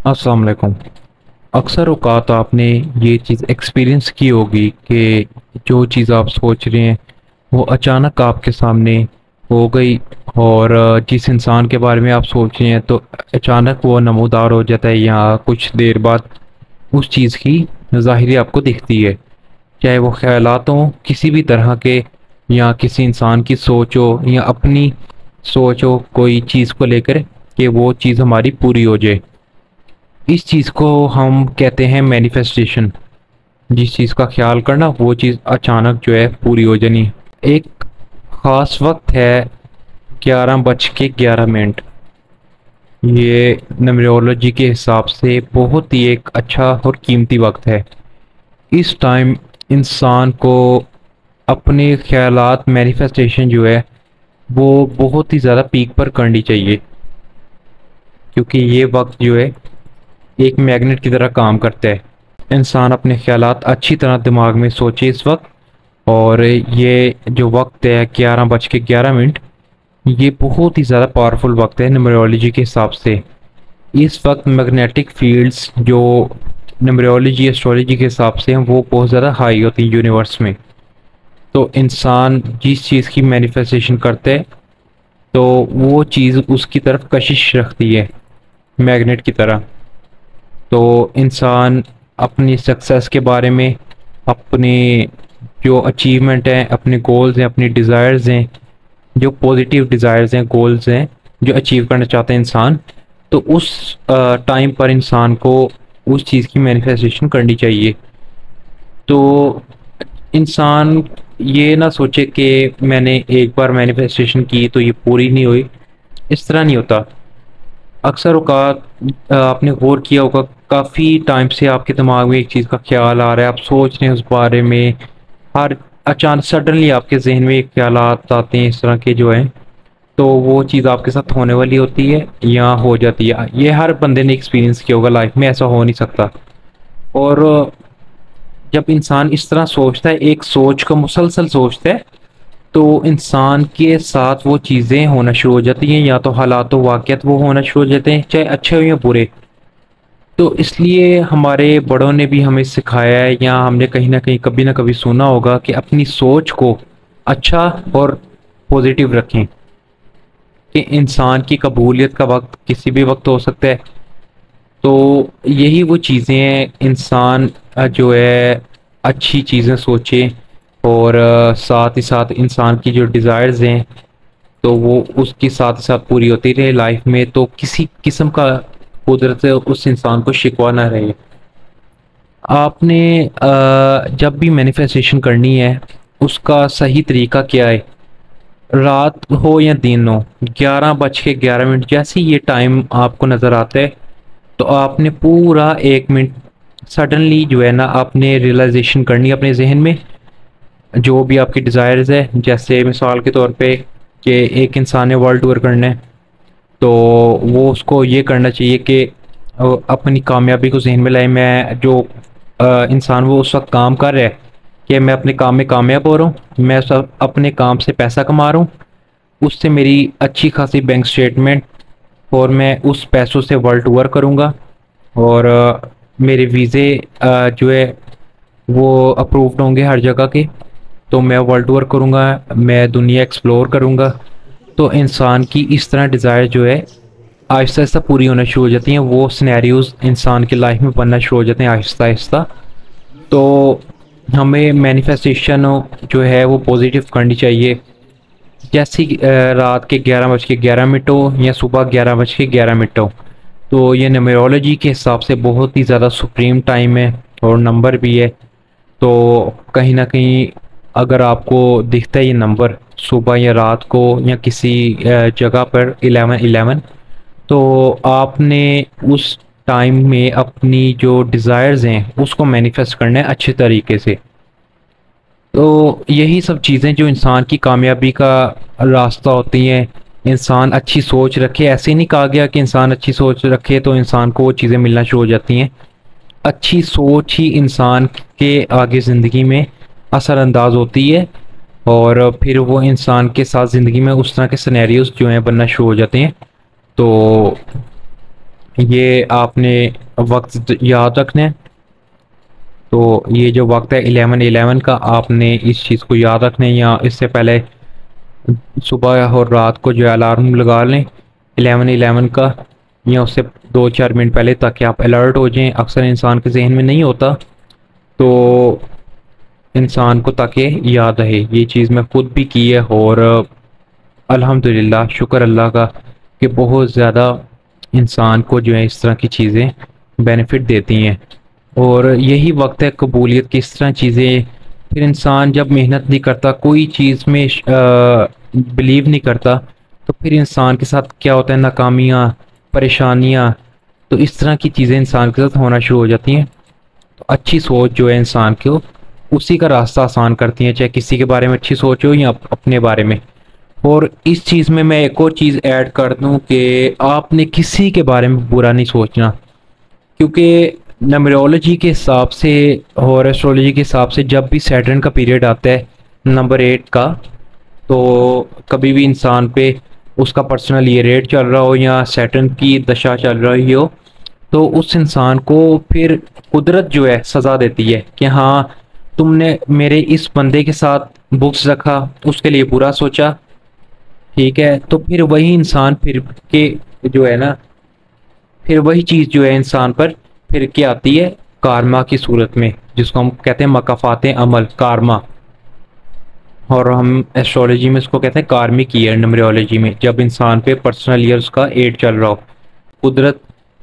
अस्सलाम वालेकुम। अक्सर औक़ात आपने ये चीज़ एक्सपीरियंस की होगी कि जो चीज़ आप सोच रहे हैं वो अचानक आपके सामने हो गई, और जिस इंसान के बारे में आप सोच रहे हैं तो अचानक वो नमूदार हो जाता है या कुछ देर बाद उस चीज़ की ज़ाहिरी आपको दिखती है। चाहे वो ख़यालात हों किसी भी तरह के, या किसी इंसान की सोच हो, या अपनी सोच हो कोई चीज़ को लेकर कि वो चीज़ हमारी पूरी हो जाए। इस चीज़ को हम कहते हैं मैनिफेस्टेशन। जिस चीज़ का ख्याल करना वो चीज़ अचानक जो है पूरी हो जानी। एक ख़ास वक्त है 11:11। ये न्यूमरोलॉजी के हिसाब से बहुत ही एक अच्छा और कीमती वक्त है। इस टाइम इंसान को अपने ख्यालात मैनिफेस्टेशन जो है वो बहुत ही ज़्यादा पीक पर करनी चाहिए, क्योंकि ये वक्त जो है एक मैग्नेट की तरह काम करता है। इंसान अपने ख्यालात अच्छी तरह दिमाग में सोचे इस वक्त। और ये जो वक्त है 11:11, ये बहुत ही ज़्यादा पावरफुल वक्त है न्यूमरोलॉजी के हिसाब से। इस वक्त मैग्नेटिक फील्ड्स जो न्यूमरोलॉजी एस्ट्रोलॉजी के हिसाब से हैं वो बहुत ज़्यादा हाई होती हैं यूनिवर्स में। तो इंसान जिस चीज़ की मैनिफेस्टेशन करता है तो वो चीज़ उसकी तरफ कशिश रखती है, मैग्नेट की तरह। तो इंसान अपनी सक्सेस के बारे में, अपने जो अचीवमेंट हैं, अपने गोल्स हैं, अपनी डिज़ायर्स हैं, जो पॉजिटिव डिज़ायर्स हैं, गोल्स हैं जो अचीव करना चाहते हैं इंसान, तो उस टाइम पर इंसान को उस चीज़ की मैनिफेस्टेशन करनी चाहिए। तो इंसान ये ना सोचे कि मैंने एक बार मैनिफेस्टेशन की तो ये पूरी नहीं हुई। इस तरह नहीं होता। अक्सर औक़ात आपने गौर किया होगा, काफ़ी टाइम से आपके दिमाग में एक चीज़ का ख्याल आ रहा है, आप सोच रहे हैं उस बारे में, हर अचानक सडनली आपके जहन में ख्यालात आते हैं इस तरह के जो हैं, तो वो चीज़ आपके साथ होने वाली होती है या हो जाती है। ये हर बंदे ने एक्सपीरियंस किया होगा लाइफ में, ऐसा हो नहीं सकता। और जब इंसान इस तरह सोचता है, एक सोच को मुसलसल सोचता है, तो इंसान के साथ वो चीज़ें होना शुरू हो जाती हैं, या तो हालात वाक़यात वो होना शुरू हो जाते हैं, चाहे अच्छे हो या बुरे। तो इसलिए हमारे बड़ों ने भी हमें सिखाया है, या हमने कहीं ना कहीं कभी ना कभी सुना होगा कि अपनी सोच को अच्छा और पॉजिटिव रखें, कि इंसान की कबूलियत का वक्त किसी भी वक्त हो सकता है। तो यही वो चीज़ें हैं, इंसान जो है अच्छी चीज़ें सोचे, और साथ ही साथ इंसान की जो डिज़ायर्स हैं तो वो उसके साथ ही साथ पूरी होती रहे लाइफ में, तो किसी किस्म का कुदरत से उस इंसान को शिकवा ना रहे। आपने जब भी मैनिफेस्टेशन करनी है उसका सही तरीका क्या है? रात हो या दिन हो, 11:11 जैसे ही ये टाइम आपको नज़र आता है, तो आपने पूरा 1 मिनट सडनली जो है ना आपने रियलाइजेशन करनी है अपने जहन में, जो भी आपकी डिज़ायर्स है। जैसे मिसाल के तौर पे कि एक इंसान ने वर्ल्ड टूर करना है, तो वो उसको ये करना चाहिए कि अपनी कामयाबी को जहन में लाए। मैं जो इंसान वो उस वक्त काम कर रहा है कि मैं अपने काम में कामयाब हो रहा हूँ, मैं सब अपने काम से पैसा कमा रहा हूँ, उससे मेरी अच्छी खासी बैंक स्टेटमेंट, और मैं उस पैसों से वर्ल्ड टूर करूँगा, और मेरे वीज़े जो है वो अप्रूव्ड होंगे हर जगह के। तो मैं वर्ल्ड टूर करूँगा, मैं दुनिया एक्सप्लोर करूँगा। तो इंसान की इस तरह डिज़ायर जो है आहिस्ता आहिस्ता पूरी होना शुरू हो जाती हैं, वो सिनेरियोज इंसान की लाइफ में बनना शुरू हो जाते हैं आहिस्ता आहिस्ता। तो हमें मैनिफेस्टेशन जो है वो पॉजिटिव करनी चाहिए। जैसे रात के 11:11 हो या सुबह 11:11 हो, तो ये न्यूमरोलॉजी के हिसाब से बहुत ही ज़्यादा सुप्रीम टाइम है और नंबर भी है। तो कहीं ना कहीं अगर आपको दिखता है ये नंबर सुबह या रात को या किसी जगह पर 11:11, तो आपने उस टाइम में अपनी जो डिज़ायर्स हैं उसको मैनिफेस्ट करना है अच्छे तरीके से। तो यही सब चीज़ें जो इंसान की कामयाबी का रास्ता होती हैं। इंसान अच्छी सोच रखे, ऐसे नहीं कहा गया कि इंसान अच्छी सोच रखे तो इंसान को वो चीज़ें मिलना शुरू हो जाती हैं। अच्छी सोच ही इंसान के आगे ज़िंदगी में असरअंदाज होती है, और फिर वो इंसान के साथ ज़िंदगी में उस तरह के सिनेरियोज जो हैं बनना शुरू हो जाते हैं। तो ये आपने वक्त याद रखना है। तो ये जो वक्त है 11:11 का, आपने इस चीज़ को याद रखना है, या इससे पहले सुबह और रात को जो अलार्म लगा लें 11:11 का, या उससे 2-4 मिनट पहले, ताकि आप अलर्ट हो जाएं। अक्सर इंसान के जहन में नहीं होता, तो इंसान को ताकि याद रहे। ये चीज़ मैं खुद भी की है, और अल्हम्दुलिल्लाह, शुक्र अल्लाह का, कि बहुत ज़्यादा इंसान को जो है इस तरह की चीज़ें बेनिफिट देती हैं। और यही वक्त है कबूलियत की। इस तरह चीज़ें, फिर इंसान जब मेहनत नहीं करता, कोई चीज़ में बिलीव नहीं करता, तो फिर इंसान के साथ क्या होता है, नाकामियाँ, परेशानियाँ, तो इस तरह की चीज़ें इंसान के साथ होना शुरू हो जाती हैं। तो अच्छी सोच जो है इंसान को उसी का रास्ता आसान करती है, चाहे किसी के बारे में अच्छी सोच हो या अपने बारे में। और इस चीज़ में मैं एक और चीज़ ऐड कर दूं कि आपने किसी के बारे में बुरा नहीं सोचना, क्योंकि नंबरोलॉजी के हिसाब से और एस्ट्रोलॉजी के हिसाब से जब भी सैटर्न का पीरियड आता है नंबर 8 का, तो कभी भी इंसान पे उसका पर्सनल ये रेट चल रहा हो या सैटर्न की दशा चल रही हो, तो उस इंसान को फिर कुदरत जो है सज़ा देती है कि हाँ, तुमने मेरे इस बंदे के साथ बुक्स रखा, उसके लिए बुरा सोचा, ठीक है, तो फिर वही इंसान फिर के जो है ना, फिर वही चीज़ जो है इंसान पर फिर के आती है कारमा की सूरत में, जिसको हम कहते हैं मकाफाते अमल, कारमा। और हम एस्ट्रोलॉजी में इसको कहते हैं कार्मिक ईयर, न्यूमरोलॉजी में, जब इंसान पे पर्सनल ईयर उसका 8 चल रहा हो। कुदरत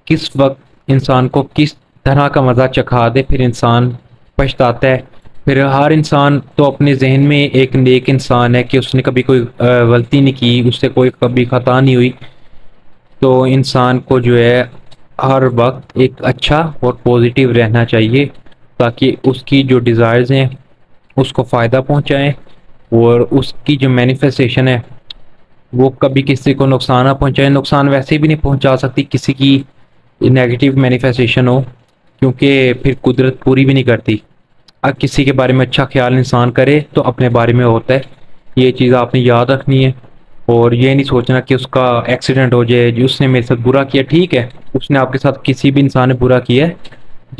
किस वक्त इंसान को किस तरह का मज़ा चखा दे, फिर इंसान पछताता है। फिर हर इंसान तो अपने जहन में एक नेक इंसान है कि उसने कभी कोई गलती नहीं की, उससे कोई कभी खता नहीं हुई। तो इंसान को जो है हर वक्त एक अच्छा और पॉजिटिव रहना चाहिए, ताकि उसकी जो डिज़ायर्स हैं उसको फ़ायदा पहुंचाएं, और उसकी जो मैनिफेस्टेशन है वो कभी किसी को नुकसान ना पहुंचाए। नुकसान वैसे भी नहीं पहुंचा सकती किसी की नेगेटिव मैनिफेस्टेशन हो, क्योंकि फिर कुदरत पूरी भी नहीं करती। अब किसी के बारे में अच्छा ख्याल इंसान करे तो अपने बारे में होता है। ये चीज़ आपने याद रखनी है, और ये नहीं सोचना कि उसका एक्सीडेंट हो जाए, जो उसने मेरे साथ बुरा किया, ठीक है, उसने आपके साथ, किसी भी इंसान ने बुरा किया है,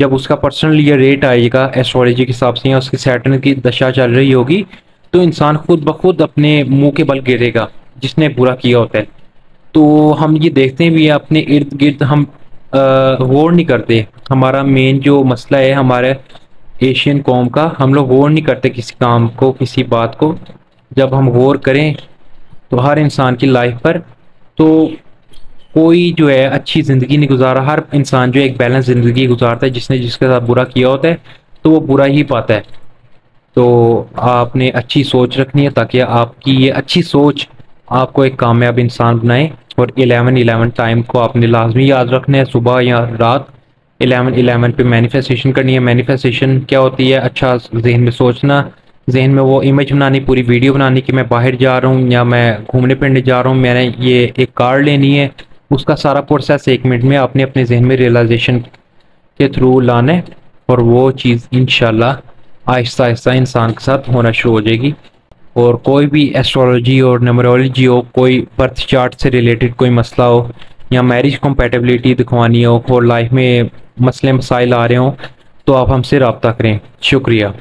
जब उसका पर्सनल ये रेट आएगा एस्ट्रोलॉजी के हिसाब से या उसकी सैटर्न की दशा चल रही होगी, तो इंसान खुद ब खुद अपने मुंह के बल गिरेगा जिसने बुरा किया होता है। तो हम ये देखते भी हैं अपने इर्द गिर्द, हम गौर नहीं करते। हमारा मेन जो मसला है हमारे एशियन कौम का, हम लोग गौर नहीं करते किसी काम को, किसी बात को। जब हम गौर करें तो हर इंसान की लाइफ पर, तो कोई जो है अच्छी ज़िंदगी नहीं गुजारा। हर इंसान जो है एक बैलेंस ज़िंदगी गुजारता है। जिसने जिसके साथ बुरा किया होता है तो वो बुरा ही पाता है। तो आपने अच्छी सोच रखनी है, ताकि आपकी ये अच्छी सोच आपको एक कामयाब इंसान बनाए। और 11:11 टाइम को आपने लाजमी याद रखना है, सुबह या रात 11:11 पे मैनिफेस्टेशन करनी है। मैनिफेस्टेशन क्या होती है? अच्छा जहन में सोचना, जहन में वो इमेज बनानी, पूरी वीडियो बनानी कि मैं बाहर जा रहा हूँ या मैं घूमने फिरने जा रहा हूँ, मैंने ये एक कार लेनी है। उसका सारा प्रोसेस 1 मिनट में आपने अपने जहन में रियलाइजेशन के थ्रू लाना है, और वो चीज़ इंशाल्लाह आहिस्ता आहिस्ता इंसान के साथ होना शुरू हो जाएगी। और कोई भी एस्ट्रोलॉजी और न्यूमरोलॉजी हो, कोई बर्थ चार्ट से रिलेटेड कोई मसला हो, या मैरिज कंपैटिबिलिटी दिखवानी हो, और लाइफ में मसले मसाइल आ रहे हों, तो आप हमसे रब्ता करें। शुक्रिया।